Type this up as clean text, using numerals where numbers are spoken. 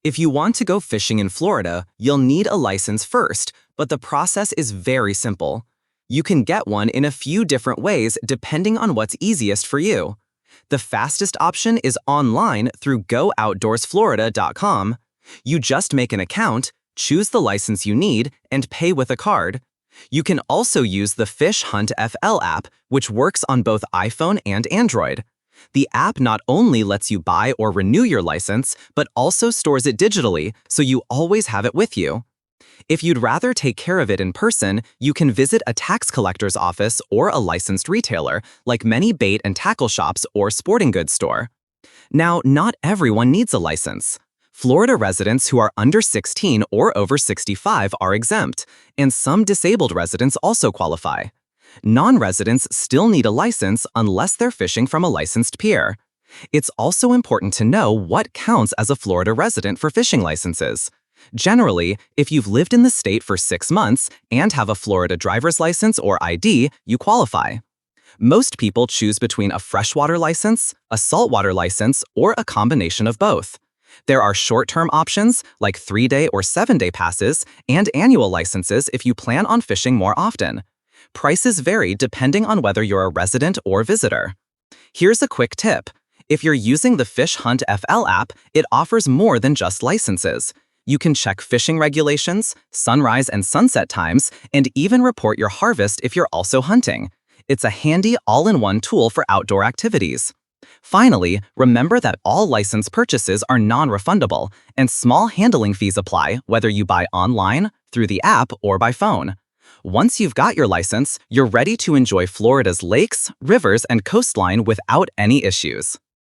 If you want to go fishing in Florida, you'll need a license first, but the process is very simple. You can get one in a few different ways depending on what's easiest for you. The fastest option is online through gooutdoorsflorida.com. You just make an account, choose the license you need, and pay with a card. You can also use the Fish Hunt FL app, which works on both iPhone and Android. The app not only lets you buy or renew your license, but also stores it digitally, so you always have it with you. If you'd rather take care of it in person, you can visit a tax collector's office or a licensed retailer, like many bait and tackle shops or sporting goods store. Now, not everyone needs a license. Florida residents who are under 16 or over 65 are exempt, and some disabled residents also qualify. Non-residents still need a license unless they're fishing from a licensed pier. It's also important to know what counts as a Florida resident for fishing licenses. Generally, if you've lived in the state for 6 months and have a Florida driver's license or ID, you qualify. Most people choose between a freshwater license, a saltwater license, or a combination of both. There are short-term options like 3-day or 7-day passes and annual licenses if you plan on fishing more often. Prices vary depending on whether you're a resident or visitor. Here's a quick tip. If you're using the Fish Hunt FL app, it offers more than just licenses. You can check fishing regulations, sunrise and sunset times, and even report your harvest if you're also hunting. It's a handy all-in-one tool for outdoor activities. Finally, remember that all license purchases are non-refundable, and small handling fees apply whether you buy online, through the app, or by phone. Once you've got your license, you're ready to enjoy Florida's lakes, rivers, and coastline without any issues.